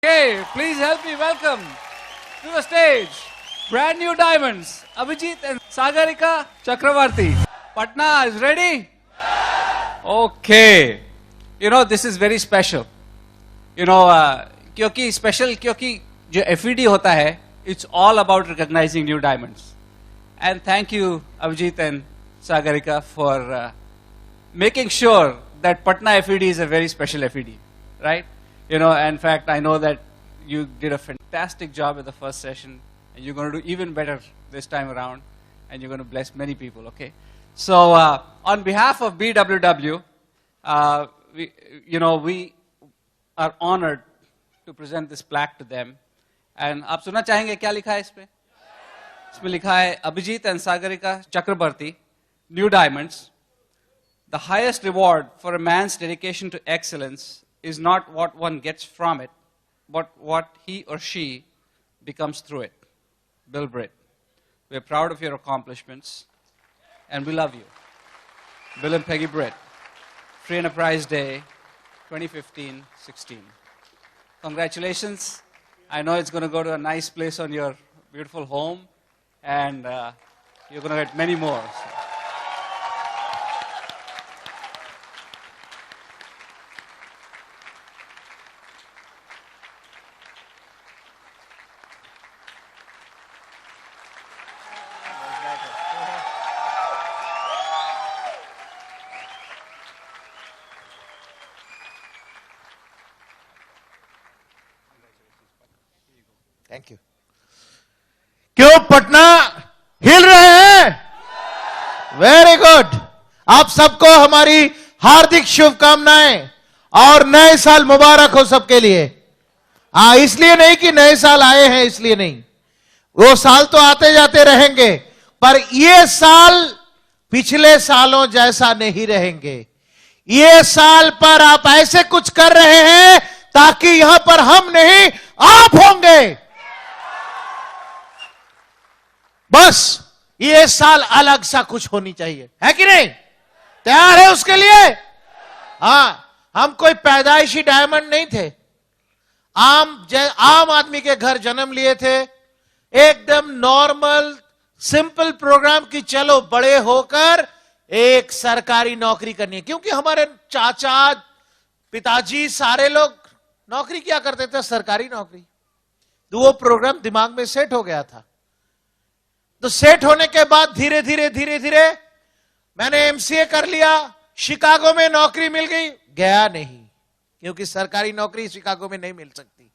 Okay, please help me welcome to the stage brand new diamonds, Abhijit and Sagarika Chakravarti. Patna is ready? Okay. You know, this is very special. You know, क्योंकि special क्योंकि जो FED होता है, it's all about recognizing new diamonds. And thank you, Abhijit and Sagarika, for making sure that Patna FED is a very special FED, right? You know, in fact, I know that you did a fantastic job in the first session, and you're going to do even better this time around, and you're going to bless many people, okay? So, on behalf of BWW, we are honored to present this plaque to them. And आप सुनना चाहेंगे क्या लिखा है इसमें? इसमें लिखा है Abhijit and Sagarika Chakrabarti, New Diamonds. The highest reward for a man's dedication to excellence is not what one gets from it, but what he or she becomes through it. Bill Britt. We're proud of your accomplishments, and we love you. Bill and Peggy Britt. Free Enterprise Day, 2015-16. Congratulations. I know it's going to go to a nice place on your beautiful home, and you're going to get many more. So. Thank you. क्यों पटना हिल रहे हैं? Very good. आप सबको हमारी हार्दिक शुभकामनाएं और नए साल मुबारक हो सबके लिए। इसलिए नहीं कि नए साल आए हैं इसलिए नहीं, वो साल तो आते जाते रहेंगे, पर ये साल पिछले सालों जैसा नहीं रहेंगे। ये साल पर आप ऐसे कुछ कर रहे हैं ताकि यहां पर हम नहीं आप होंगे। बस ये साल अलग सा कुछ होनी चाहिए, है कि नहीं? तैयार है उसके लिए? हम कोई पैदाइशी डायमंड नहीं थे। आम आदमी के घर जन्म लिए थे, एकदम नॉर्मल सिंपल प्रोग्राम की चलो बड़े होकर एक सरकारी नौकरी करनी है, क्योंकि हमारे चाचा पिताजी सारे लोग नौकरी किया करते थे, सरकारी नौकरी। तो वो प्रोग्राम दिमाग में सेट हो गया था। तो सेट होने के बाद धीरे धीरे मैंने एमसीए कर लिया, शिकागो में नौकरी मिल गई। गया नहीं, क्योंकि सरकारी नौकरी शिकागो में नहीं मिल सकती।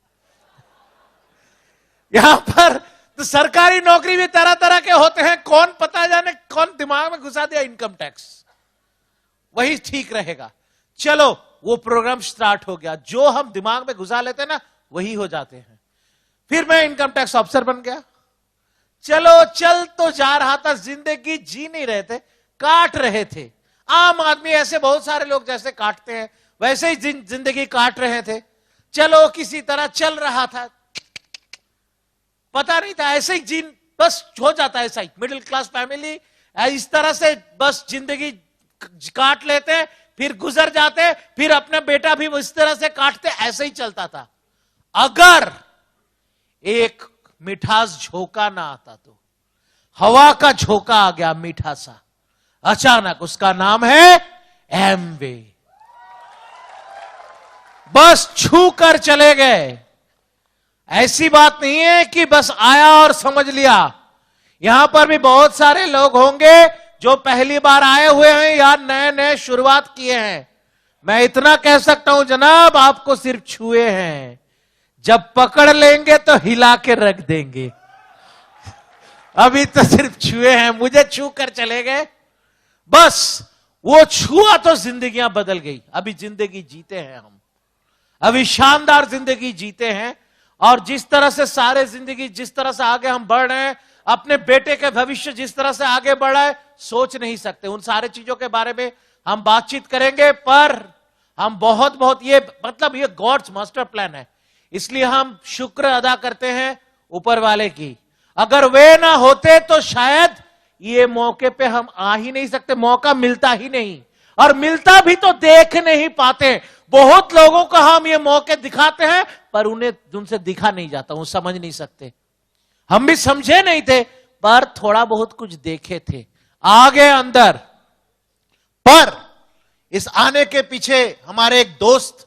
यहां पर तो सरकारी नौकरी भी तरह तरह के होते हैं, कौन पता जाने कौन दिमाग में घुसा दिया इनकम टैक्स, वही ठीक रहेगा। चलो वो प्रोग्राम स्टार्ट हो गया, जो हम दिमाग में घुसा लेते हैं ना वही हो जाते हैं। फिर मैं इनकम टैक्स ऑफिसर बन गया। चलो चल तो जा रहा था, जिंदगी जी नहीं रहे थे, काट रहे थे। आम आदमी ऐसे बहुत सारे लोग जैसे काटते हैं वैसे ही जिंदगी काट रहे थे। चलो किसी तरह चल रहा था, पता नहीं था, ऐसे ही बस हो जाता है। ऐसा ही मिडिल क्लास फैमिली इस तरह से बस जिंदगी काट लेते, फिर गुजर जाते, फिर अपना बेटा भी इस तरह से काटते, ऐसे ही चलता था। अगर एक मिठास झोंका ना आता तो, हवा का झोंका आ गया मीठा सा, अचानक, उसका नाम है एमवे। बस छू कर चले गए। ऐसी बात नहीं है कि बस आया और समझ लिया। यहां पर भी बहुत सारे लोग होंगे जो पहली बार आए हुए हैं या नए शुरुआत किए हैं। मैं इतना कह सकता हूं जनाब, आपको सिर्फ छुए हैं, जब पकड़ लेंगे तो हिला के रख देंगे। अभी तो सिर्फ छुए हैं, मुझे छू कर चले गए। बस वो छुआ तो जिंदगियां बदल गई। अभी जिंदगी जीते हैं हम, अभी शानदार जिंदगी जीते हैं। और जिस तरह से सारे जिंदगी जिस तरह से आगे हम बढ़ रहे हैं, अपने बेटे के भविष्य जिस तरह से आगे बढ़ रहा है, सोच नहीं सकते। उन सारे चीजों के बारे में हम बातचीत करेंगे, पर हम बहुत ये मतलब ये गॉड्स मास्टर प्लान है, इसलिए हम शुक्र अदा करते हैं ऊपर वाले की। अगर वे ना होते तो शायद ये मौके पे हम आ ही नहीं सकते, मौका मिलता ही नहीं, और मिलता भी तो देख नहीं पाते। बहुत लोगों को हम ये मौके दिखाते हैं, पर उन्हें उनसे दिखा नहीं जाता, वो समझ नहीं सकते। हम भी समझे नहीं थे, पर थोड़ा बहुत कुछ देखे थे आगे अंदर। पर इस आने के पीछे हमारे एक दोस्त,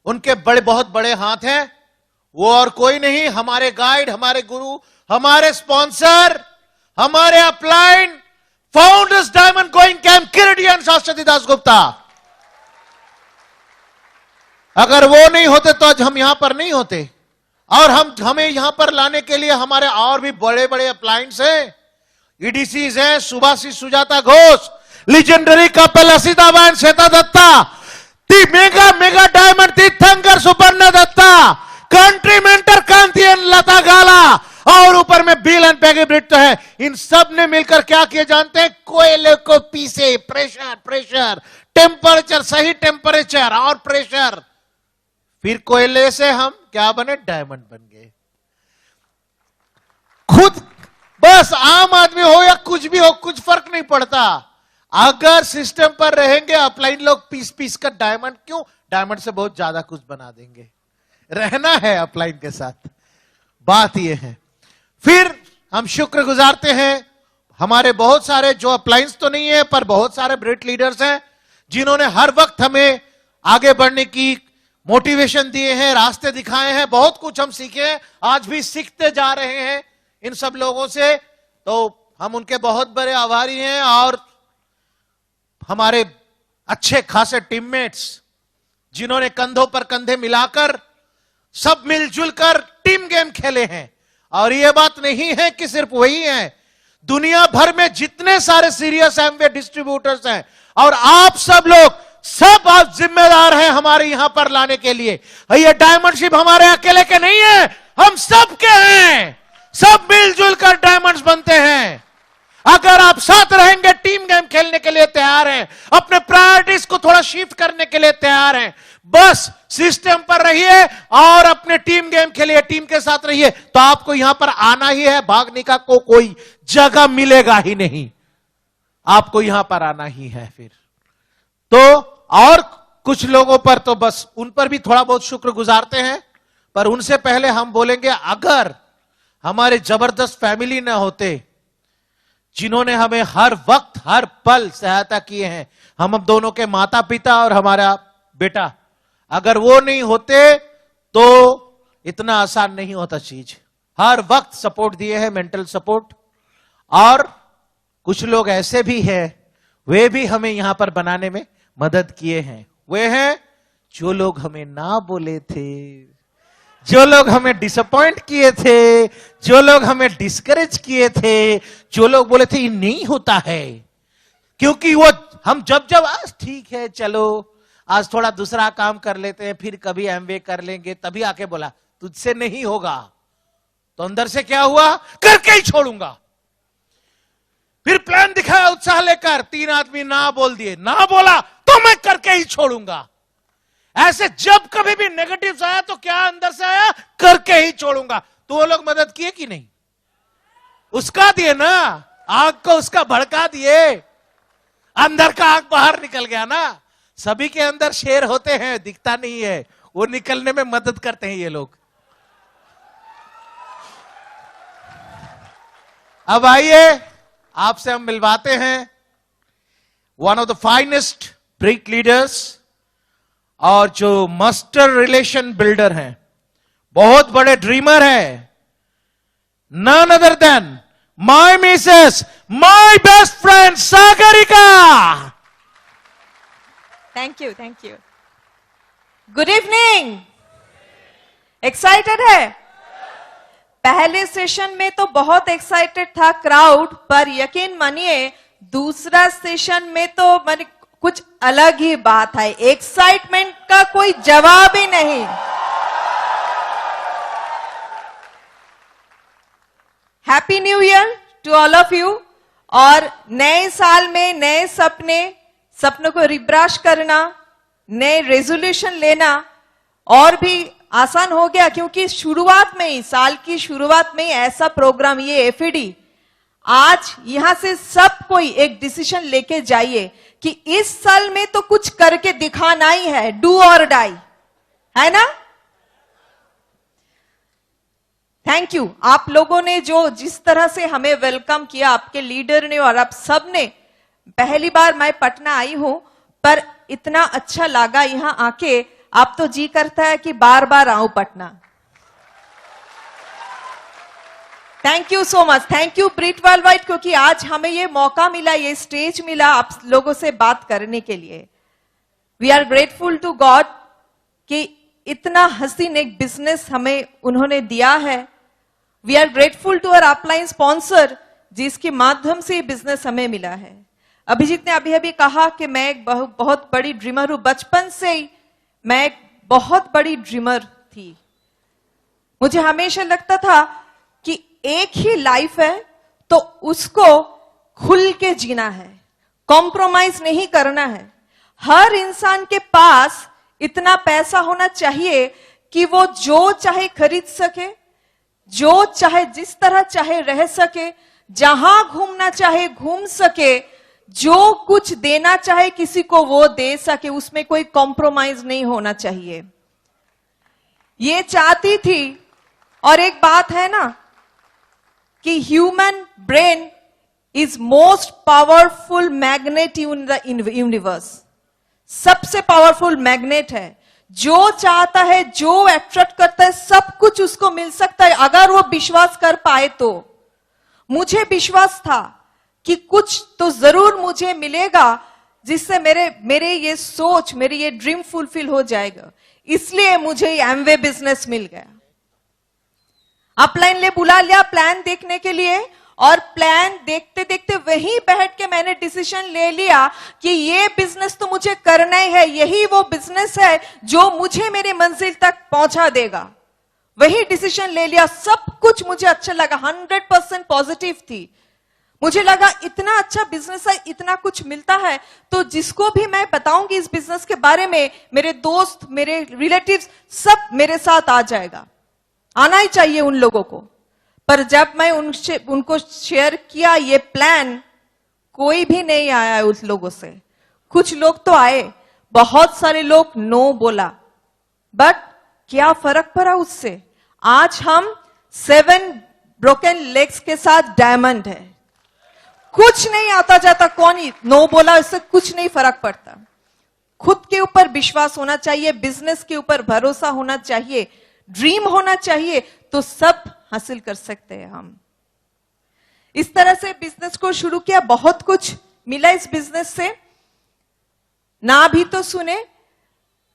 उनके बहुत बड़े हाथ हैं। वो और कोई नहीं, हमारे गाइड, हमारे गुरु, हमारे स्पॉन्सर, हमारे upline founders diamond going camp किरडी एंड शाश्वती दास गुप्ता। अगर वो नहीं होते तो आज हम यहां पर नहीं होते। और हमें यहां पर लाने के लिए हमारे और भी बड़े बड़े अप्लायंस हैं, ईडीसीज हैं, सुभाषिस सुजाता घोष, लीजेंडरी कपल असिता बहन श्वेता दत्ता, मेगा डायमंड तीर्थंकर सुपर्णा दत्ता, कंट्री मेंटर कांतियन लता गाला, और ऊपर में बिल एंड पैगी ब्रिट तो है। इन सब ने मिलकर क्या किए जानते हैं? कोयले को पीसे, प्रेशर, टेम्परेचर, सही टेम्परेचर और प्रेशर, फिर कोयले से हम क्या बने? डायमंड बन गए। खुद बस आम आदमी हो या कुछ भी हो, कुछ फर्क नहीं पड़ता। अगर सिस्टम पर रहेंगे, अपलाइन लोग पीस कर डायमंड, क्यों? डायमंड से बहुत ज्यादा कुछ बना देंगे। रहना है अपलाइन के साथ, बात यह है। फिर हम शुक्र गुजारते हैं हमारे बहुत सारे, जो अपलाइंस तो नहीं है पर बहुत सारे ब्रिट लीडर्स हैं, जिन्होंने हर वक्त हमें आगे बढ़ने की मोटिवेशन दिए हैं, रास्ते दिखाए हैं, बहुत कुछ हम सीखे हैं, आज भी सीखते जा रहे हैं इन सब लोगों से। तो हम उनके बहुत बड़े आभारी हैं। और हमारे अच्छे खासे टीममेट्स, जिन्होंने कंधों पर कंधे मिलाकर सब मिलजुल कर टीम गेम खेले हैं। और यह बात नहीं है कि सिर्फ वही है, दुनिया भर में जितने सारे सीरियस एमवे डिस्ट्रीब्यूटर्स हैं, और आप सब लोग सब आप जिम्मेदार हैं हमारे यहां पर लाने के लिए। ये डायमंडशिप हमारे अकेले के नहीं है, हम सब के हैं। सब मिलजुल कर डायमंड्स बनते हैं। अगर आप साथ रहेंगे, टीम गेम खेलने के लिए तैयार हैं, अपने प्रायोरिटीज को थोड़ा शिफ्ट करने के लिए तैयार हैं, बस सिस्टम पर रहिए और अपने टीम गेम खेलिए, टीम के साथ रहिए, तो आपको यहां पर आना ही है। भागने का कोई जगह मिलेगा ही नहीं, आपको यहां पर आना ही है। फिर तो और कुछ लोगों पर तो बस उन पर भी थोड़ा बहुत शुक्र गुजारते हैं, पर उनसे पहले हम बोलेंगे, अगर हमारे जबरदस्त फैमिली न होते, जिन्होंने हमें हर वक्त हर पल सहायता किए हैं, हम दोनों के माता पिता और हमारा बेटा, अगर वो नहीं होते तो इतना आसान नहीं होता चीज। हर वक्त सपोर्ट दिए हैं, मेंटल सपोर्ट। और कुछ लोग ऐसे भी हैं, वे भी हमें यहां पर बनाने में मदद किए हैं। वे हैं जो लोग हमें ना बोले थे, जो लोग हमें डिसअपॉइंट किए थे, जो लोग हमें डिस्करेज किए थे, जो लोग बोले थे ये नहीं होता है। क्योंकि वो हम जब आज ठीक है, चलो आज थोड़ा दूसरा काम कर लेते हैं, फिर कभी एमवे कर लेंगे, तभी आके बोला तुझसे नहीं होगा, तो अंदर से क्या हुआ? करके ही छोड़ूंगा। फिर प्लान दिखाया उत्साह लेकर, 3 आदमी ना बोल दिए, ना बोला तो मैं करके ही छोड़ूंगा। ऐसे जब कभी भी नेगेटिव आया तो क्या अंदर से आया? करके ही छोड़ूंगा। तो वो लोग मदद किए कि नहीं? उसका दिए ना, आग को उसका भड़का दिए, अंदर का आग बाहर निकल गया ना। सभी के अंदर शेर होते हैं, दिखता नहीं है, वो निकलने में मदद करते हैं ये लोग। अब आइए आपसे हम मिलवाते हैं one of the finest Britt leaders, और जो मास्टर रिलेशन बिल्डर हैं, बहुत बड़े ड्रीमर हैं, none other than my missus, my best friend Sagarika. Thank you. Good evening. Excited है? पहले सेशन में तो बहुत एक्साइटेड था क्राउड, पर यकीन मानिए दूसरा सेशन में तो मैंने कुछ अलग ही बात है। एक्साइटमेंट का कोई जवाब ही नहीं। Happy new year to all of you. और नए साल में नए सपनों को रिब्राश करना, नए रेजोल्यूशन लेना और भी आसान हो गया, क्योंकि शुरुआत में ही, साल की शुरुआत में ही ऐसा प्रोग्राम, ये एफईडी आज यहां से सब कोई एक डिसीजन लेके जाइए कि इस साल में तो कुछ करके दिखाना ही है, डू और डाई, है ना? थैंक यू आप लोगों ने जो जिस तरह से हमें वेलकम किया, आपके लीडर ने और आप सब ने। पहली बार मैं पटना आई हूं, पर इतना अच्छा लगा यहां आके, आप तो जी करता है कि बार बार आऊं Patna. Thank you so much, thank you Britt worldwide, क्योंकि आज हमें ये मौका मिला, ये स्टेज मिला आप लोगों से बात करने के लिए। We are grateful to God कि इतना हसीन एक बिजनेस हमें उन्होंने दिया है। We are grateful to our upline sponsor, जिसके माध्यम से बिजनेस हमें मिला है। अभिजीत ने अभी अभी कहा कि मैं एक बहुत बड़ी ड्रीमर हूं, बचपन से ही मैं एक बहुत बड़ी ड्रीमर थी। मुझे हमेशा लगता था कि एक ही लाइफ है तो उसको खुल के जीना है, कॉम्प्रोमाइज नहीं करना है। हर इंसान के पास इतना पैसा होना चाहिए कि वो जो चाहे खरीद सके, जो चाहे जिस तरह चाहे रह सके, जहां घूमना चाहे घूम सके, जो कुछ देना चाहे किसी को वो दे सके, उसमें कोई कॉम्प्रोमाइज नहीं होना चाहिए। ये चाहती थी। और एक बात है ना कि human brain is most powerful magnet in the universe. सबसे पावरफुल मैग्नेट है। जो चाहता है, जो अट्रैक्ट करता है, सब कुछ उसको मिल सकता है अगर वो विश्वास कर पाए तो। मुझे विश्वास था कि कुछ तो जरूर मुझे मिलेगा जिससे मेरे ये सोच, मेरी ये ड्रीम फुलफिल हो जाएगा। इसलिए मुझे एमवे बिजनेस मिल गया। अपलाइन ले बुला लिया प्लान देखने के लिए, और प्लान देखते देखते वहीं बैठ के मैंने डिसीजन ले लिया कि ये बिजनेस तो मुझे करना ही है, यही वो बिजनेस है जो मुझे मेरे मंजिल तक पहुंचा देगा। वही डिसीजन ले लिया। सब कुछ मुझे अच्छा लगा, 100% पॉजिटिव थी। मुझे लगा इतना अच्छा बिजनेस है, इतना कुछ मिलता है, तो जिसको भी मैं बताऊंगी इस बिजनेस के बारे में, मेरे दोस्त, मेरे रिलेटिव्स, सब मेरे साथ आ जाएगा। आना ही चाहिए उन लोगों को। पर जब मैं उनको शेयर किया ये प्लान, कोई भी नहीं आया उस लोगों से। कुछ लोग तो आए, बहुत सारे लोग नो बोला, बट क्या फर्क पड़ा उससे? आज हम 7 ब्रोकन लेग्स के साथ डायमंड है। कुछ नहीं आता जाता, कौन ही नो बोला, इससे कुछ नहीं फर्क पड़ता। खुद के ऊपर विश्वास होना चाहिए, बिजनेस के ऊपर भरोसा होना चाहिए, ड्रीम होना चाहिए, तो सब हासिल कर सकते हैं हम। इस तरह से बिजनेस को शुरू किया, बहुत कुछ मिला इस बिजनेस से। ना भी तो सुने,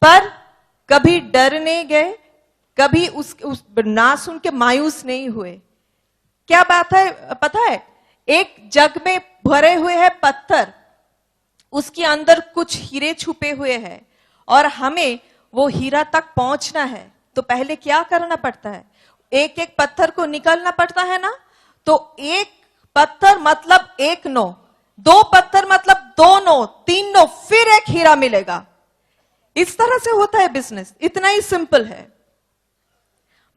पर कभी डर नहीं गए, कभी उस ना सुन के मायूस नहीं हुए। क्या बात है पता है? एक जग में भरे हुए हैं पत्थर, उसके अंदर कुछ हीरे छुपे हुए हैं, और हमें वो हीरा तक पहुंचना है तो पहले क्या करना पड़ता है? एक एक पत्थर को निकालना पड़ता है ना। तो एक पत्थर मतलब 1 नो, 2 पत्थर मतलब 2 नो, 3 नो, फिर एक हीरा मिलेगा। इस तरह से होता है बिजनेस, इतना ही सिंपल है।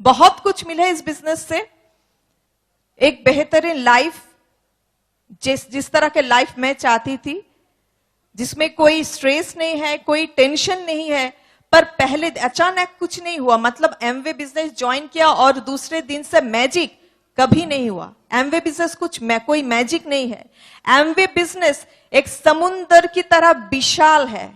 बहुत कुछ मिला इस बिजनेस से। एक बेहतरीन लाइफ, जिस तरह के लाइफ मैं चाहती थी, जिसमें कोई स्ट्रेस नहीं है, कोई टेंशन नहीं है। पर पहले अचानक कुछ नहीं हुआ, मतलब एमवे बिजनेस ज्वाइन किया और दूसरे दिन से मैजिक कभी नहीं हुआ। एमवे बिजनेस कोई मैजिक नहीं है। एमवे बिजनेस एक समुंदर की तरह विशाल है,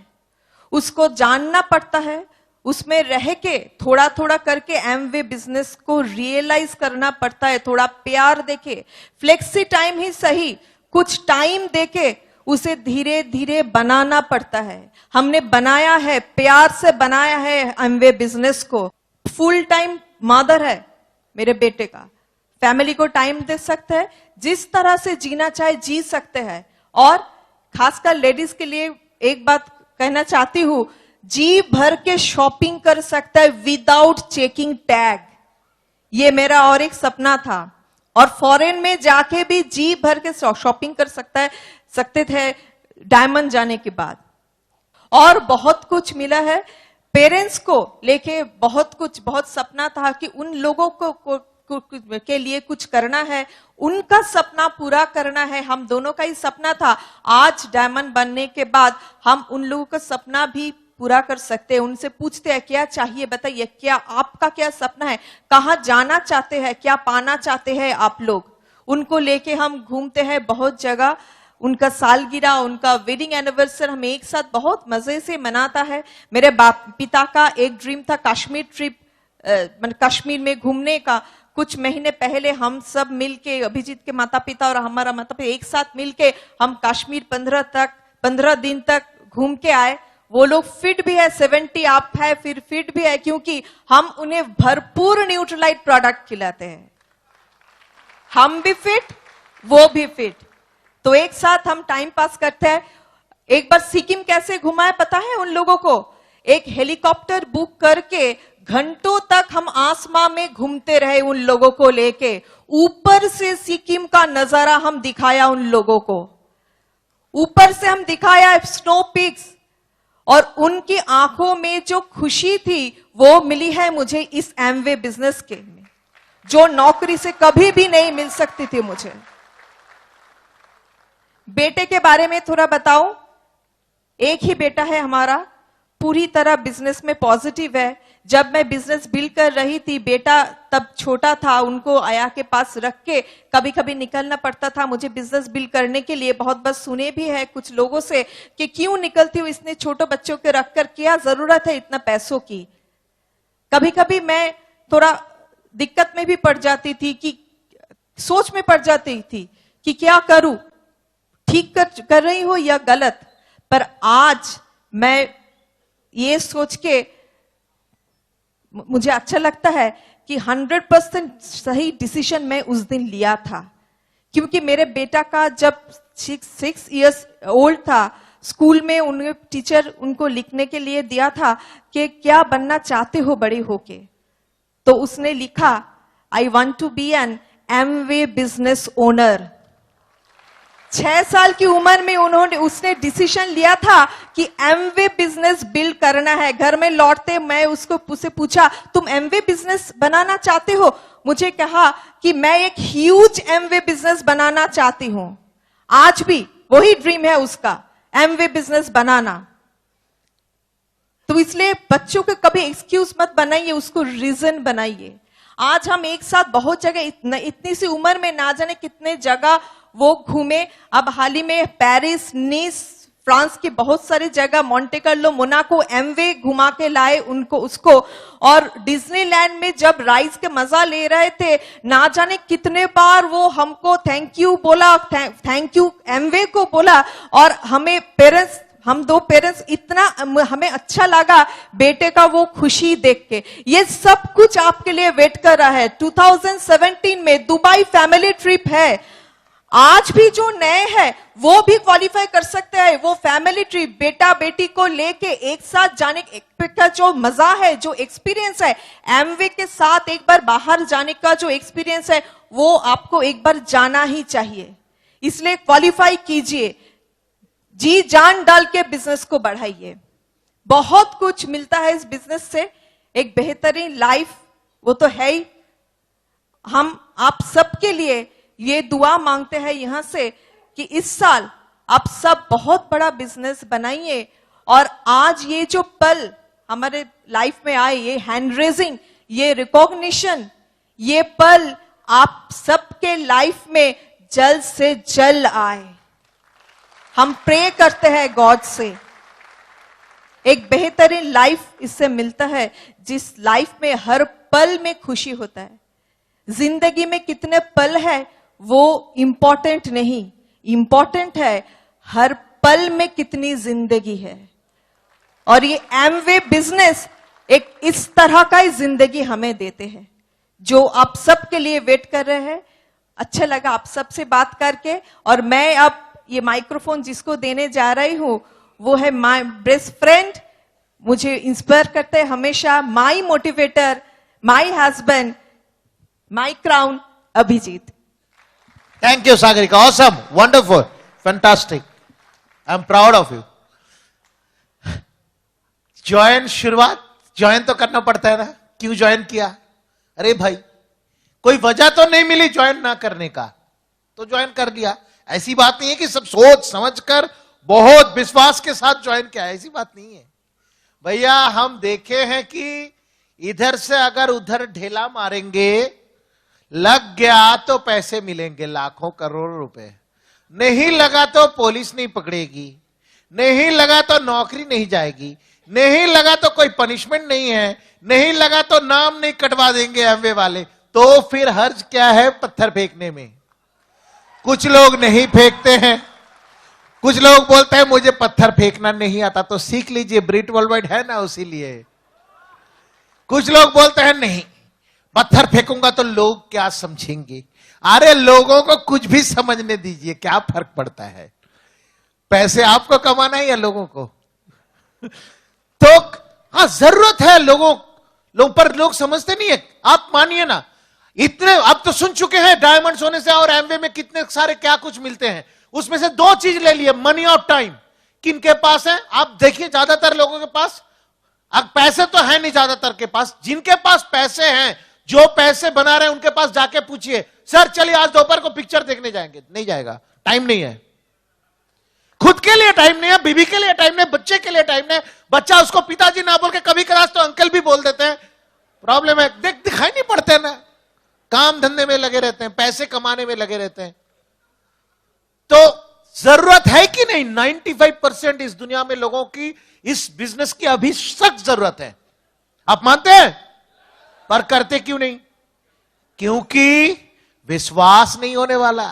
उसको जानना पड़ता है, उसमें रह के थोड़ा थोड़ा करके एमवे बिजनेस को रियलाइज करना पड़ता है। थोड़ा प्यार देके, फ्लेक्सी टाइम ही सही, कुछ टाइम देके उसे धीरे धीरे बनाना पड़ता है। हमने बनाया है, प्यार से बनाया है एमवे बिजनेस को। फुल टाइम मदर है मेरे बेटे का, फैमिली को टाइम दे सकते हैं, जिस तरह से जीना चाहे जी सकते हैं। और खासकर लेडीज के लिए एक बात कहना चाहती हूं, जी भर के शॉपिंग कर सकता है विदाउट चेकिंग टैग। ये मेरा और एक सपना था। और फॉरेन में जाके भी जी भर के शॉपिंग कर सकते थे डायमंड जाने के बाद। और बहुत कुछ मिला है। पेरेंट्स को लेके बहुत सपना था कि उन लोगों के लिए कुछ करना है, उनका सपना पूरा करना है। हम दोनों का ही सपना था। आज डायमंड बनने के बाद हम उन लोगों का सपना भी पूरा कर सकते हैं। उनसे पूछते हैं क्या चाहिए, बताइए क्या आपका क्या सपना है, कहाँ जाना चाहते हैं, क्या पाना चाहते हैं आप लोग। उनको लेके हम घूमते हैं बहुत जगह। उनका सालगिरह, उनका वेडिंग एनिवर्सरी हम एक साथ बहुत मजे से मनाता है। मेरे पिता का एक ड्रीम था कश्मीर ट्रिप, कश्मीर में घूमने का। कुछ महीने पहले हम सब मिलके, अभिजीत के माता पिता और हमारा माता पिता एक साथ मिलके हम कश्मीर 15 दिन तक घूम के आए। वो लोग फिट भी है, 70 अप है, फिर फिट भी है, क्योंकि हम उन्हें भरपूर न्यूट्रलाइट प्रोडक्ट खिलाते हैं। हम भी फिट, वो भी फिट, तो एक साथ हम टाइम पास करते हैं। एक बार सिक्किम कैसे घुमाए पता है उन लोगों को? एक हेलीकॉप्टर बुक करके घंटों तक हम आसमां में घूमते रहे उन लोगों को लेके। ऊपर से सिक्किम का नजारा हम दिखाया उन लोगों को, ऊपर से हम दिखाया स्नो पीक्स, और उनकी आंखों में जो खुशी थी वो मिली है मुझे इस एमवे बिजनेस के में, जो नौकरी से कभी भी नहीं मिल सकती थी मुझे। बेटे के बारे में थोड़ा बताऊं। एक ही बेटा है हमारा, पूरी तरह बिजनेस में पॉजिटिव है। जब मैं बिजनेस बिल्ड कर रही थी, बेटा तब छोटा था, उनको आया के पास रख के कभी कभी निकलना पड़ता था मुझे बिजनेस बिल्ड करने के लिए। बहुत बार सुने भी है कुछ लोगों से कि क्यों निकलती हूँ, इसने छोटे बच्चों के रखकर, क्या जरूरत है इतना पैसों की। कभी कभी मैं थोड़ा दिक्कत में भी पड़ जाती थी, कि सोच में पड़ जाती थी कि क्या करूं, ठीक कर रही हो या गलत। पर आज मैं ये सोच के मुझे अच्छा लगता है कि 100% सही डिसीजन मैं उस दिन लिया था। क्योंकि मेरे बेटा का जब 6 इयर्स ओल्ड था, स्कूल में उन्हें टीचर उनको लिखने के लिए दिया था कि क्या बनना चाहते हो बड़े होके, तो उसने लिखा I want to be an Amway business owner. 6 साल की उम्र में उसने डिसीजन लिया था कि एमवे बिजनेस बिल्ड करना है। घर में लौटते मैं उससे पूछा तुम एमवे बिजनेस बनाना चाहते हो? मुझे कहा कि मैं एक ह्यूज एमवे बिजनेस बनाना चाहती हूं। आज भी वही ड्रीम है उसका, एमवे बिजनेस बनाना। तो इसलिए बच्चों को कभी एक्सक्यूज मत बनाइए, उसको रीजन बनाइए। आज हम एक साथ बहुत जगह, इतनी सी उम्र में ना जाने कितने जगह वो घूमे। अब हाल ही में पेरिस, नीस, फ्रांस की बहुत सारी जगह, मोंटे कार्लो, मोनाको, एमवे घुमा के लाए उनको उसको। और डिज्नीलैंड में जब राइड्स के मजा ले रहे थे, ना जाने कितने बार वो हमको थैंक यू बोला, थैंक यू एमवे को बोला। और हमें पेरेंट्स, हम 2 पेरेंट्स, इतना हमें अच्छा लगा बेटे का वो खुशी देख के। ये सब कुछ आपके लिए वेट कर रहा है। 2017 में दुबई फैमिली ट्रिप है। आज भी जो नए हैं वो भी क्वालिफाई कर सकते हैं। वो फैमिली ट्रिप, बेटा बेटी को लेके एक साथ जाने का जो मजा है, जो एक्सपीरियंस है, एमवे के साथ एक बार बाहर जाने का जो एक्सपीरियंस है, वो आपको एक बार जाना ही चाहिए। इसलिए क्वालिफाई कीजिए, जी जान डाल के बिजनेस को बढ़ाइए। बहुत कुछ मिलता है इस बिजनेस से, एक बेहतरीन लाइफ वो तो है ही। हम आप सबके लिए ये दुआ मांगते हैं यहां से कि इस साल आप सब बहुत बड़ा बिजनेस बनाइए। और आज ये जो पल हमारे लाइफ में आए, ये हैंड रेजिंग, ये रिकॉग्निशन, ये पल आप सबके लाइफ में जल्द से जल्द आए। हम प्रे करते हैं गॉड से, एक बेहतरीन लाइफ इससे मिलता है, जिस लाइफ में हर पल में खुशी होता है। जिंदगी में कितने पल है वो इंपॉर्टेंट नहीं, इंपॉर्टेंट है हर पल में कितनी जिंदगी है। और ये एमवे बिजनेस एक इस तरह का ही जिंदगी हमें देते हैं, जो आप सबके लिए वेट कर रहे हैं। अच्छा लगा आप सबसे बात करके। और मैं अब ये माइक्रोफोन जिसको देने जा रही हूं वो है माय बेस्ट फ्रेंड, मुझे इंस्पायर करते हैं हमेशा, my motivator, my husband, my crown, Abhijit. Thank you, Sagarika. Awesome. Wonderful. Fantastic. I'm proud of you. Join, शुरुआत ज्वाइन तो करना पड़ता है ना। क्यों ज्वाइन किया? अरे भाई, कोई वजह तो नहीं मिली ज्वाइन ना करने का, तो ज्वाइन कर लिया। ऐसी बात नहीं है कि सब सोच समझ कर बहुत विश्वास के साथ ज्वाइन किया, ऐसी बात नहीं है भैया। हम देखे हैं कि इधर से अगर उधर ढेला मारेंगे, लग गया तो पैसे मिलेंगे लाखों करोड़ रुपए, नहीं लगा तो पुलिस नहीं पकड़ेगी, नहीं लगा तो नौकरी नहीं जाएगी, नहीं लगा तो कोई पनिशमेंट नहीं है, नहीं लगा तो नाम नहीं कटवा देंगे एमवे वाले, तो फिर हर्ज क्या है पत्थर फेंकने में। कुछ लोग नहीं फेंकते हैं, कुछ लोग बोलते हैं मुझे पत्थर फेंकना नहीं आता, तो सीख लीजिए, ब्रिट वर्ल्डवाइड है ना उसीलिए। कुछ लोग बोलते हैं नहीं पत्थर फेंकूंगा तो लोग क्या समझेंगे। अरे लोगों को कुछ भी समझने दीजिए, क्या फर्क पड़ता है, पैसे आपको कमाना है या लोगों को। तो हाँ जरूरत है लोगों पर, लोग समझते नहीं है। आप मानिए ना, इतने अब तो सुन चुके हैं डायमंड सोने से और एमवे में कितने सारे क्या कुछ मिलते हैं, उसमें से दो चीज ले लिए, मनी और टाइम। किनके पास है आप देखिए, ज्यादातर लोगों के पास अब पैसे तो है नहीं, ज्यादातर के पास, जिनके पास पैसे हैं, जो पैसे बना रहे हैं उनके पास जाके पूछिए, सर चलिए आज दोपहर को पिक्चर देखने जाएंगे, नहीं जाएगा, टाइम नहीं है। खुद के लिए टाइम नहीं है, बीवी के लिए टाइम नहीं, बच्चे के लिए टाइम नहीं। बच्चा उसको पिताजी ना बोल के कभी कभार तो अंकल भी बोल देते हैं, प्रॉब्लम है। दिखाई नहीं पड़ते ना, काम धंधे में लगे रहते हैं, पैसे कमाने में लगे रहते हैं। तो जरूरत है कि नहीं, 95% इस दुनिया में लोगों की इस बिजनेस की अभी सख्त जरूरत है। आप मानते हैं? पर करते क्यों नहीं? क्योंकि विश्वास नहीं होने वाला।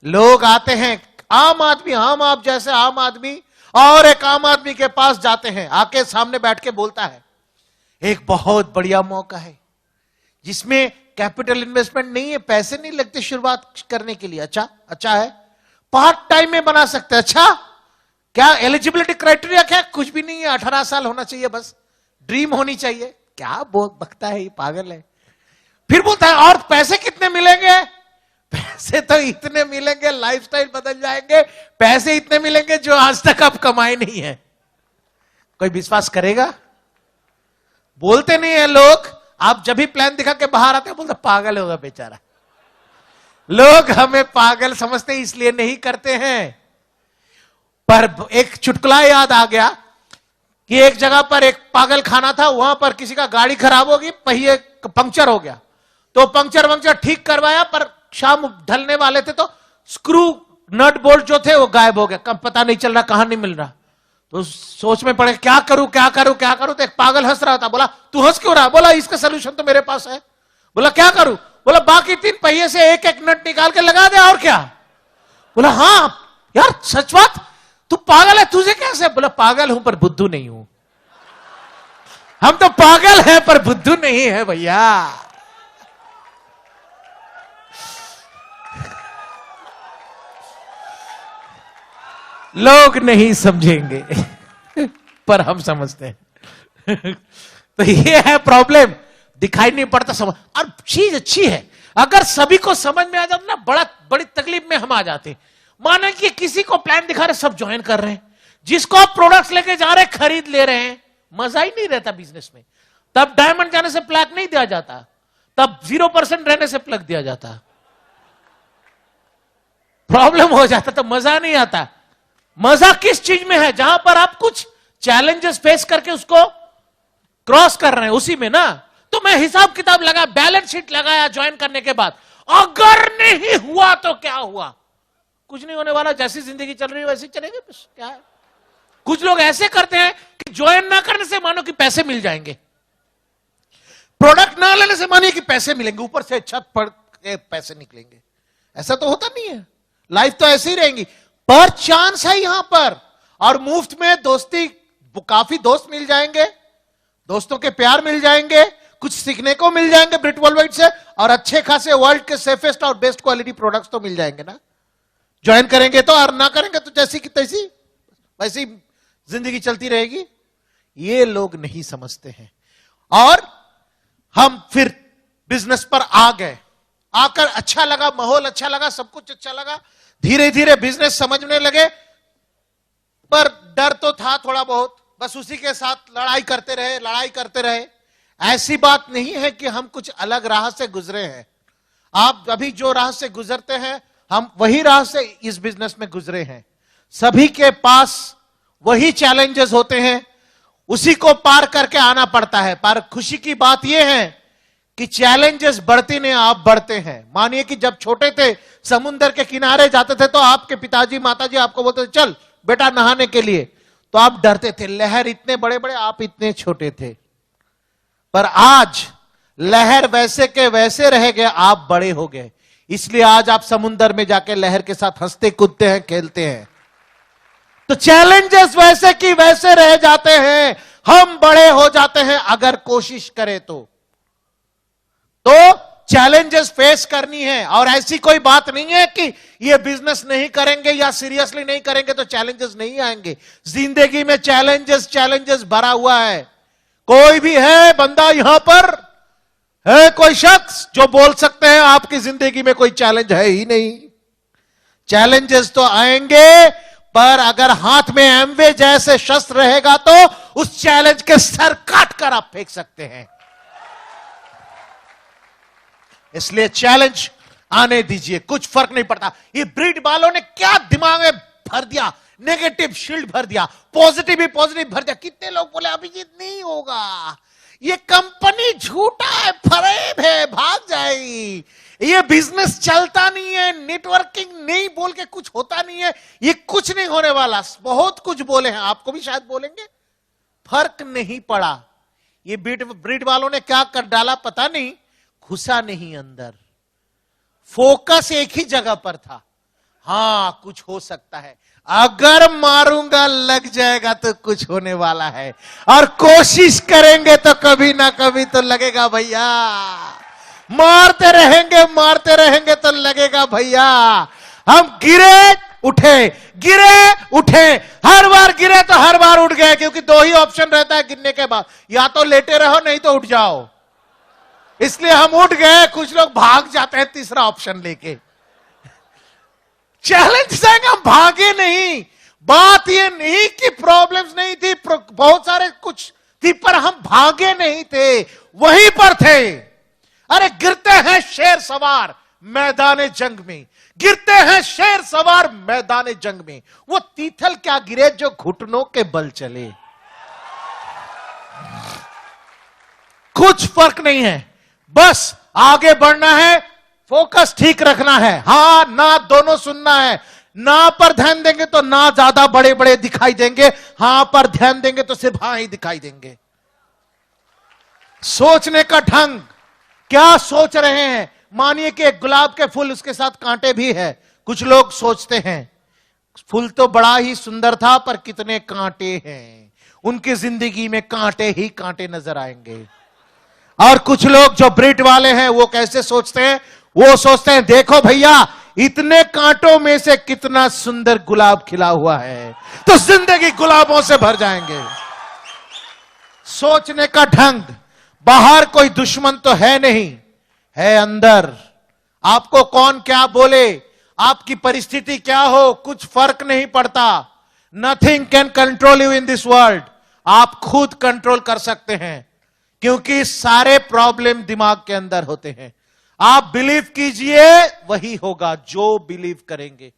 लोग आते हैं, आम आदमी, हम आप जैसे आम आदमी और एक आम आदमी के पास जाते हैं, आके सामने बैठ के बोलता है एक बहुत बढ़िया मौका है जिसमें कैपिटल इन्वेस्टमेंट नहीं है, पैसे नहीं लगते शुरुआत करने के लिए। अच्छा है, पार्ट टाइम में बना सकते हैं। अच्छा, क्या एलिजिबिलिटी क्राइटेरिया क्या? कुछ भी नहीं है, 18 साल होना चाहिए, बस ड्रीम होनी चाहिए। क्या बकता है ये, पागल है। फिर बोलता है और पैसे कितने मिलेंगे? पैसे तो इतने मिलेंगे, लाइफस्टाइल बदल जाएंगे, पैसे इतने मिलेंगे जो आज तक आप कमाए नहीं है। कोई विश्वास करेगा? बोलते नहीं है लोग। आप जब भी प्लान दिखा के बाहर आते हैं बोलते पागल होगा बेचारा। लोग हमें पागल समझते हैं, इसलिए नहीं करते हैं। पर एक चुटकुला याद आ गया कि एक जगह पर एक पागल खाना था, वहां पर किसी का गाड़ी खराब होगी, पहिए पंक्चर हो गया, तो पंक्चर ठीक करवाया, पर शाम ढलने वाले थे तो स्क्रू नट बोल्ट जो थे वो गायब हो गया, कब पता नहीं चल रहा, कहां नहीं मिल रहा। तो सोच में पड़े क्या करूं। तो एक पागल हंस रहा था, बोला तू हंस क्यों रहा? बोला इसका सोल्यूशन तो मेरे पास है। बोला क्या करूं? बोला बाकी 3 पहिए से एक एक नट निकाल के लगा दे, और क्या? बोला हाँ यार सच बात, तू पागल है, तुझे कैसे? बोला पागल हूं पर बुद्धू नहीं हूं। हम तो पागल हैं पर बुद्धू नहीं है भैया। लोग नहीं समझेंगे पर हम समझते हैं। तो ये है प्रॉब्लम, दिखाई नहीं पड़ता समझ। और चीज अच्छी है, अगर सभी को समझ में आ जाता ना, बड़ी तकलीफ में हम आ जाते। माने कि किसी को प्लान दिखा रहे, सब ज्वाइन कर रहे हैं, जिसको आप प्रोडक्ट्स लेके जा रहे हैं खरीद ले रहे हैं, मजा ही नहीं रहता बिजनेस में। तब डायमंड जाने से प्लग नहीं दिया जाता, तब 0% रहने से प्लग दिया जाता। प्रॉब्लम हो जाता तो मजा नहीं आता। मजा किस चीज में है? जहां पर आप कुछ चैलेंजेस फेस करके उसको क्रॉस कर रहे हैं, उसी में ना। तो मैं हिसाब किताब लगा, बैलेंस शीट लगाया ज्वाइन करने के बाद, अगर नहीं हुआ तो क्या हुआ? कुछ नहीं होने वाला, जैसी जिंदगी चल रही है वैसी चलेगी, बस क्या है। कुछ लोग ऐसे करते हैं कि ज्वाइन ना करने से मानो कि पैसे मिल जाएंगे, प्रोडक्ट ना लेने से मानिए कि पैसे मिलेंगे, ऊपर से छत पड़ के पैसे निकलेंगे। ऐसा तो होता नहीं है, लाइफ तो ऐसी ही रहेंगी। पर चांस है यहां पर, और मुफ्त में दोस्ती, काफी दोस्त मिल जाएंगे, दोस्तों के प्यार मिल जाएंगे, कुछ सीखने को मिल जाएंगे ब्रिट वर्ल्डवाइड से, और अच्छे खासे वर्ल्ड के सेफेस्ट और बेस्ट क्वालिटी प्रोडक्ट्स तो मिल जाएंगे ना ज्वाइन करेंगे तो। और ना करेंगे तो जैसी की तैसी वैसी जिंदगी चलती रहेगी। ये लोग नहीं समझते हैं। और हम फिर बिजनेस पर आ गए, आकर अच्छा लगा, माहौल अच्छा लगा, सब कुछ अच्छा लगा, धीरे धीरे बिजनेस समझने लगे। पर डर तो था थोड़ा बहुत, बस उसी के साथ लड़ाई करते रहे। ऐसी बात नहीं है कि हम कुछ अलग राह से गुजरे हैं। आप अभी जो राह से गुजरते हैं, हम वही राह से इस बिजनेस में गुजरे हैं। सभी के पास वही चैलेंजेस होते हैं, उसी को पार करके आना पड़ता है। पर खुशी की बात यह है कि चैलेंजेस बढ़ती नहीं, आप बढ़ते हैं। मानिए कि जब छोटे थे, समुद्र के किनारे जाते थे तो आपके पिताजी माताजी आपको बोलते थे चल बेटा नहाने के लिए, तो आप डरते थे। लहर इतने बड़े बड़े, आप इतने छोटे थे। पर आज लहर वैसे के वैसे रह गए, आप बड़े हो गए। इसलिए आज आप समुद्र में जाके लहर के साथ हंसते कूदते हैं, खेलते हैं। तो चैलेंजेस वैसे की वैसे रह जाते हैं, हम बड़े हो जाते हैं अगर कोशिश करें तो चैलेंजेस फेस करनी है। और ऐसी कोई बात नहीं है कि ये बिजनेस नहीं करेंगे या सीरियसली नहीं करेंगे तो चैलेंजेस नहीं आएंगे। जिंदगी में चैलेंजेस भरा हुआ है। कोई भी है बंदा यहां पर है, कोई शख्स जो बोल सकते हैं आपकी जिंदगी में कोई चैलेंज है ही नहीं। चैलेंजेस तो आएंगे, पर अगर हाथ में एमवे जैसे शस्त्र रहेगा तो उस चैलेंज के सर काट कर आप फेंक सकते हैं। इसलिए चैलेंज आने दीजिए, कुछ फर्क नहीं पड़ता। ये ब्रीड वालों ने क्या दिमाग में भर दिया, नेगेटिव शील्ड भर दिया, पॉजिटिव ही पॉजिटिव भर दिया। कितने लोग बोले अभिजीत नहीं होगा, ये कंपनी झूठा है, फरेब है, भाग जाएगी, ये बिजनेस चलता नहीं है, नेटवर्किंग नहीं बोल के कुछ होता नहीं है, ये कुछ नहीं होने वाला। बहुत कुछ बोले हैं, आपको भी शायद बोलेंगे, फर्क नहीं पड़ा। ये ब्रीड वालों ने क्या कर डाला पता नहीं, घुसा नहीं अंदर, फोकस एक ही जगह पर था। हां कुछ हो सकता है, अगर मारूंगा लग जाएगा तो कुछ होने वाला है, और कोशिश करेंगे तो कभी ना कभी तो लगेगा भैया। मारते रहेंगे तो लगेगा भैया। हम गिरे उठे, हर बार गिरे तो हर बार उठ गए, क्योंकि दो ही ऑप्शन रहता है गिरने के बाद, या तो लेटे रहो नहीं तो उठ जाओ। इसलिए हम उठ गए, कुछ लोग भाग जाते हैं तीसरा ऑप्शन लेके। चैलेंज से हम भागे नहीं। बात ये नहीं कि प्रॉब्लम्स नहीं थी, बहुत सारे कुछ थी, पर हम भागे नहीं थे, वहीं पर थे। अरे गिरते हैं शेर सवार मैदान जंग में, गिरते हैं शेर सवार मैदान जंग में। वो तीथल क्या गिरे जो घुटनों के बल चले। कुछ फर्क नहीं है, बस आगे बढ़ना है, फोकस ठीक रखना है। हां ना दोनों सुनना है। ना पर ध्यान देंगे तो ना ज्यादा बड़े बड़े दिखाई देंगे, हां पर ध्यान देंगे तो सिर्फ हां ही दिखाई देंगे। सोचने का ढंग, क्या सोच रहे हैं। मानिए कि एक गुलाब के फूल, उसके साथ कांटे भी है। कुछ लोग सोचते हैं फूल तो बड़ा ही सुंदर था, पर कितने कांटे हैं, उनकी जिंदगी में कांटे ही कांटे नजर आएंगे। और कुछ लोग जो ब्रीड वाले हैं वो कैसे सोचते हैं, वो सोचते हैं देखो भैया इतने कांटों में से कितना सुंदर गुलाब खिला हुआ है, तो जिंदगी गुलाबों से भर जाएंगे। सोचने का ढंग, बाहर कोई दुश्मन तो है नहीं, है अंदर। आपको कौन क्या बोले, आपकी परिस्थिति क्या हो, कुछ फर्क नहीं पड़ता। Nothing can control you in this world. आप खुद कंट्रोल कर सकते हैं, क्योंकि सारे प्रॉब्लम दिमाग के अंदर होते हैं। आप बिलीव कीजिए वही होगा जो बिलीव करेंगे।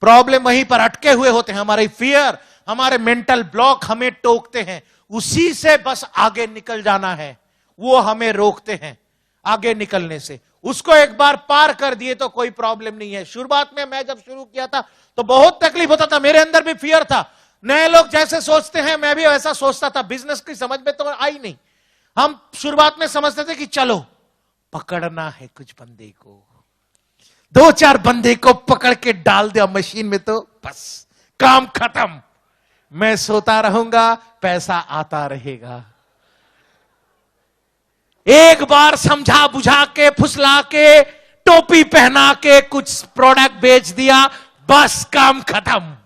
प्रॉब्लम वहीं पर अटके हुए होते हैं। हमारे फियर, हमारे मेंटल ब्लॉक हमें टोकते हैं, उसी से बस आगे निकल जाना है, वो हमें रोकते हैं आगे निकलने से। उसको एक बार पार कर दिए तो कोई प्रॉब्लम नहीं है। शुरुआत में मैं जब शुरू किया था तो बहुत तकलीफ होता था, मेरे अंदर भी फियर था। नए लोग जैसे सोचते हैं मैं भी वैसा सोचता था, बिजनेस की समझ में तो आई नहीं। हम शुरुआत में समझते थे कि चलो पकड़ना है कुछ बंदे को, 2-4 बंदे को पकड़ के डाल दिया मशीन में तो बस काम खत्म, मैं सोता रहूंगा, पैसा आता रहेगा। एक बार समझा बुझा के, फुसला के, टोपी पहना के कुछ प्रोडक्ट बेच दिया, बस काम खत्म।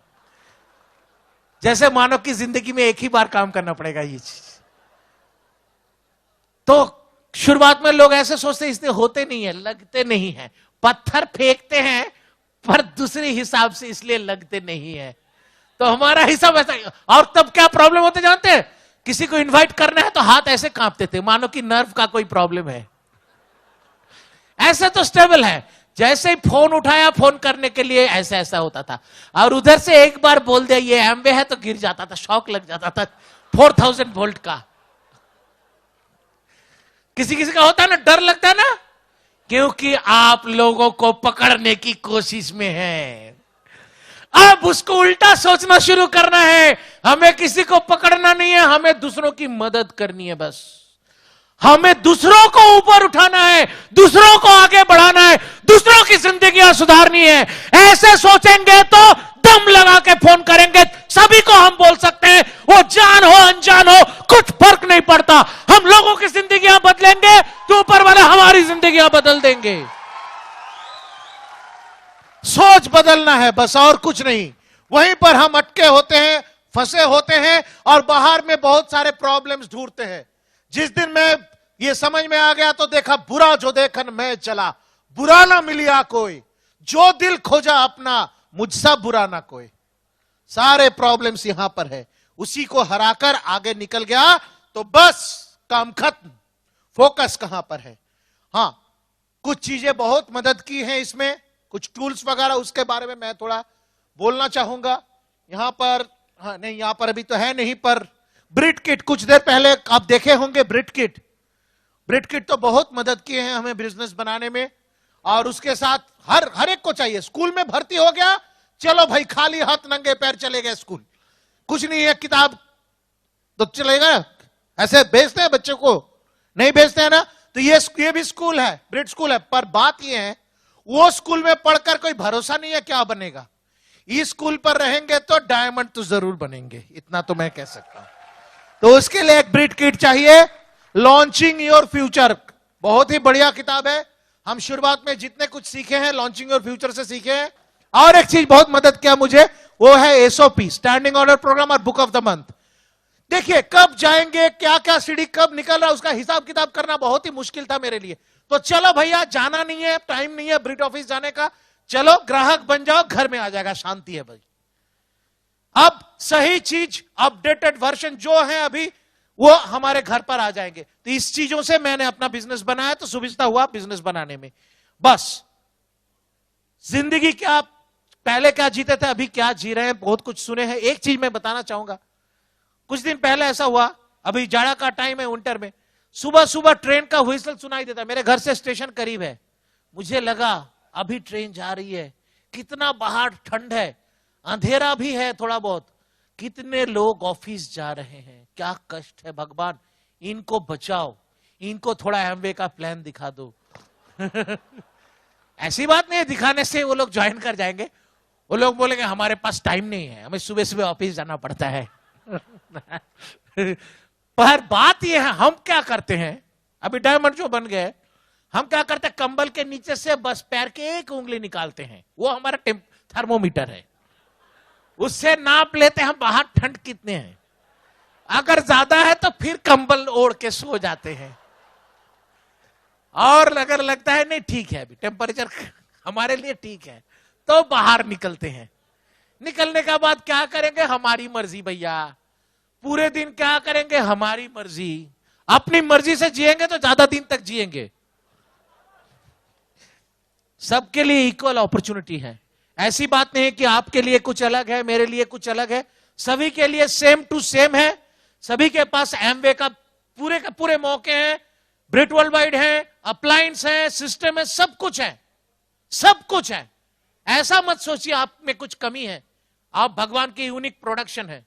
जैसे मानो कि जिंदगी में एक ही बार काम करना पड़ेगा ये चीज। तो शुरुआत में लोग ऐसे सोचते हैं, इसलिए होते नहीं है, लगते नहीं है। पत्थर फेंकते हैं पर दूसरे हिसाब से, इसलिए लगते नहीं है। तो हमारा हिसाब ऐसा। और तब क्या प्रॉब्लम होते जानते हैं, किसी को इनवाइट करना है तो हाथ ऐसे कांपते थे, मानो कि नर्व का कोई प्रॉब्लम है। ऐसे तो स्टेबल है, जैसे ही फोन उठाया फोन करने के लिए ऐसा ऐसा होता था, और उधर से एक बार बोल दिया ये एम्वे है तो गिर जाता था, शॉक लग जाता था 4000 वोल्ट का। किसी किसी का होता है ना, डर लगता है ना, क्योंकि आप लोगों को पकड़ने की कोशिश में है। अब उसको उल्टा सोचना शुरू करना है, हमें किसी को पकड़ना नहीं है, हमें दूसरों की मदद करनी है। बस हमें दूसरों को ऊपर उठाना है, दूसरों को आगे बढ़ाना है, दूसरों की जिंदगियां सुधारनी है। ऐसे सोचेंगे तो दम लगा के फोन करेंगे, सभी को हम बोल सकते हैं, वो जान हो अनजान हो कुछ फर्क नहीं पड़ता। हम लोगों की जिंदगियां बदलेंगे तो ऊपर वाले हमारी जिंदगियां बदल देंगे। सोच बदलना है बस, और कुछ नहीं। वहीं पर हम अटके होते हैं, फंसे होते हैं, और बाहर में बहुत सारे प्रॉब्लम्स ढूंढते हैं। जिस दिन मैं ये समझ में आ गया तो देखा बुरा जो देखन मैं चला, बुरा ना मिलिया कोई, जो दिल खोजा अपना मुझसा बुरा ना कोई। सारे प्रॉब्लम्स यहां पर है, उसी को हराकर आगे निकल गया तो बस काम खत्म। फोकस कहां पर है? हां, कुछ चीजें बहुत मदद की हैं इसमें, कुछ टूल्स वगैरह, उसके बारे में मैं थोड़ा बोलना चाहूंगा। यहां पर हाँ नहीं, यहां पर अभी तो है नहीं, पर ब्रिट किट कुछ देर पहले आप देखे होंगे। ब्रिट किट तो बहुत मदद किए हैं हमें बिजनेस बनाने में, और उसके साथ हर एक को चाहिए। स्कूल में भर्ती हो गया, चलो भाई खाली हाथ नंगे पैर चले गए स्कूल, कुछ नहीं है, किताब तो चलेगा। ऐसे भेजते हैं बच्चे को? नहीं भेजते हैं ना। तो ये भी स्कूल है, ब्रिट स्कूल है, पर बात ये है वो स्कूल में पढ़कर कोई भरोसा नहीं है क्या बनेगा। इस स्कूल पर रहेंगे तो डायमंड तो जरूर बनेंगे, इतना तो मैं कह सकता हूं। तो उसके लिए एक ब्रिट किट चाहिए। लॉन्चिंग योर फ्यूचर बहुत ही बढ़िया किताब है। हम शुरुआत में जितने कुछ सीखे हैं लॉन्चिंग योर फ्यूचर से सीखे हैं। और एक चीज बहुत मदद किया मुझे, वो है एसओपी, स्टैंडिंग ऑर्डर प्रोग्राम और बुक ऑफ द मंथ। देखिए कब जाएंगे, क्या क्या सीढ़ी कब निकल रहा है, उसका हिसाब किताब करना बहुत ही मुश्किल था मेरे लिए। तो चलो भैया जाना नहीं है, टाइम नहीं है ब्रिट ऑफिस जाने का, चलो ग्राहक बन जाओ, घर में आ जाएगा, शांति है भाई। अब सही चीज अपडेटेड वर्जन जो है अभी वो हमारे घर पर आ जाएंगे। तो इस चीजों से मैंने अपना बिजनेस बनाया, तो सुविधा हुआ बिजनेस बनाने में। बस जिंदगी क्या, पहले क्या जीते थे अभी क्या जी रहे हैं, बहुत कुछ सुने हैं। एक चीज मैं बताना चाहूंगा, कुछ दिन पहले ऐसा हुआ, अभी जाड़ा का टाइम है, विंटर में, सुबह सुबह ट्रेन का व्हिसल सुनाई देता। मेरे घर से स्टेशन करीब है, मुझे लगा अभी ट्रेन जा रही है, कितना बाहर ठंड है, अंधेरा भी है थोड़ा बहुत, कितने लोग ऑफिस जा रहे हैं, क्या कष्ट है भगवान, इनको बचाओ, इनको थोड़ा एमवे का प्लान दिखा दो। ऐसी बात नहीं है दिखाने से वो लोग ज्वाइन कर जाएंगे, वो लोग बोलेंगे हमारे पास टाइम नहीं है, हमें सुबह सुबह ऑफिस जाना पड़ता है। पर बात यह है, हम क्या करते हैं, अभी डायमंड जो बन गए, हम क्या करते हैं, कंबल के नीचे से बस पैर के एक उंगली निकालते हैं, वो हमारा थर्मोमीटर है, उससे नाप लेते हैं हम बाहर ठंड कितने हैं। अगर ज्यादा है तो फिर कंबल ओढ़ के सो जाते हैं, और अगर लगता है नहीं ठीक है अभी टेम्परेचर हमारे लिए ठीक है, तो बाहर निकलते हैं। निकलने के बाद क्या करेंगे, हमारी मर्जी भैया, पूरे दिन क्या करेंगे, हमारी मर्जी। अपनी मर्जी से जिएंगे तो ज्यादा दिन तक जिएंगे। सबके लिए इक्वल अपॉर्चुनिटी है, ऐसी बात नहीं है कि आपके लिए कुछ अलग है, मेरे लिए कुछ अलग है, सभी के लिए सेम टू सेम है। सभी के पास एमवे का पूरे मौके हैं, ब्रिट वर्ल्ड वाइड है, अप्लायंस है, सिस्टम है, सब कुछ है, सब कुछ है। ऐसा मत सोचिए आप में कुछ कमी है, आप भगवान की यूनिक प्रोडक्शन है,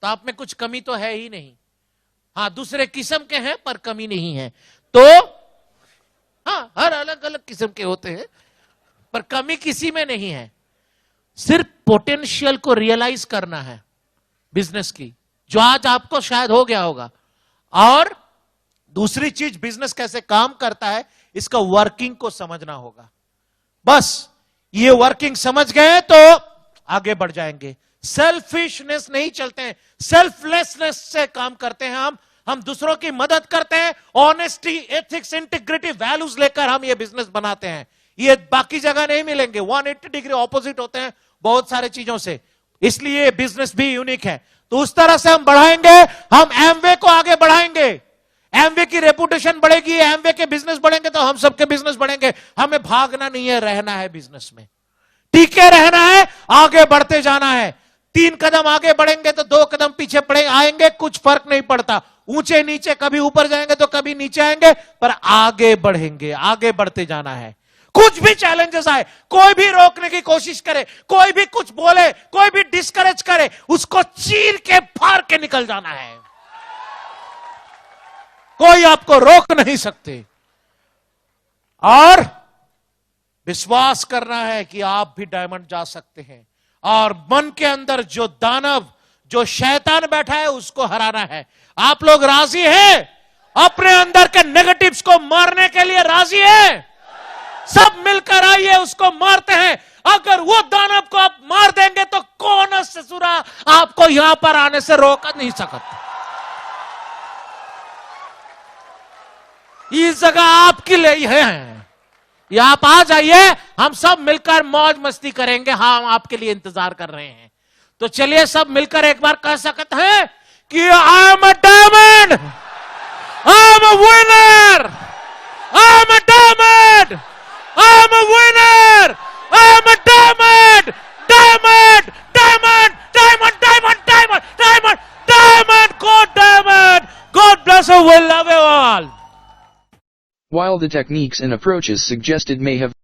तो आप में कुछ कमी तो है ही नहीं। हाँ दूसरे किस्म के हैं पर कमी नहीं है, तो हाँ हर अलग अलग किस्म के होते हैं पर कमी किसी में नहीं है। सिर्फ पोटेंशियल को रियलाइज करना है बिजनेस की, जो आज आपको शायद हो गया होगा। और दूसरी चीज, बिजनेस कैसे काम करता है इसका वर्किंग को समझना होगा। बस ये वर्किंग समझ गए तो आगे बढ़ जाएंगे। सेल्फिशनेस नहीं चलते हैं, सेल्फलेसनेस से काम करते हैं हम दूसरों की मदद करते हैं, ऑनेस्टी, एथिक्स, इंटीग्रिटी, वैल्यूज लेकर हम ये बिजनेस बनाते हैं। ये बाकी जगह नहीं मिलेंगे, 180 डिग्री ऑपोजिट होते हैं बहुत सारे चीजों से, इसलिए बिजनेस भी यूनिक है। तो उस तरह से हम बढ़ाएंगे, हम एमवे को आगे बढ़ाएंगे, एमवे की रेपुटेशन बढ़ेगी, एमवे के बिजनेस बढ़ेंगे तो हम सबके बिजनेस बढ़ेंगे। हमें भागना नहीं है, रहना है बिजनेस में, टिके रहना है, आगे बढ़ते जाना है। 3 कदम आगे बढ़ेंगे तो 2 कदम पीछे पड़े आएंगे, कुछ फर्क नहीं पड़ता। ऊंचे नीचे, कभी ऊपर जाएंगे तो कभी नीचे आएंगे, पर आगे बढ़ेंगे, आगे बढ़ते जाना है। कुछ भी चैलेंजेस आए, कोई भी रोकने की कोशिश करे, कोई भी कुछ बोले, कोई भी डिस्करेज करे, उसको चीर के फाड़ के निकल जाना है। कोई आपको रोक नहीं सकते। और विश्वास करना है कि आप भी डायमंड जा सकते हैं। और मन के अंदर जो दानव, जो शैतान बैठा है, उसको हराना है। आप लोग राजी हैं? अपने अंदर के नेगेटिव्स को मारने के लिए राजी हैं? सब मिलकर आइए, उसको मारते हैं। अगर वो दानव को आप मार देंगे तो कौन ससुरा आपको यहां पर आने से रोक नहीं सकता। इस जगह आपके लिए है, ये आप आ जाइए, हम सब मिलकर मौज मस्ती करेंगे। हाँ, हम आपके लिए इंतजार कर रहे हैं। तो चलिए सब मिलकर एक बार कह सकते हैं कि I am a diamond, I am a winner, I am a diamond, I am a winner, I am a diamond, diamond, diamond, diamond, diamond, diamond, diamond, diamond, God diamond, God bless you, we love you all. While the techniques and approaches suggested may have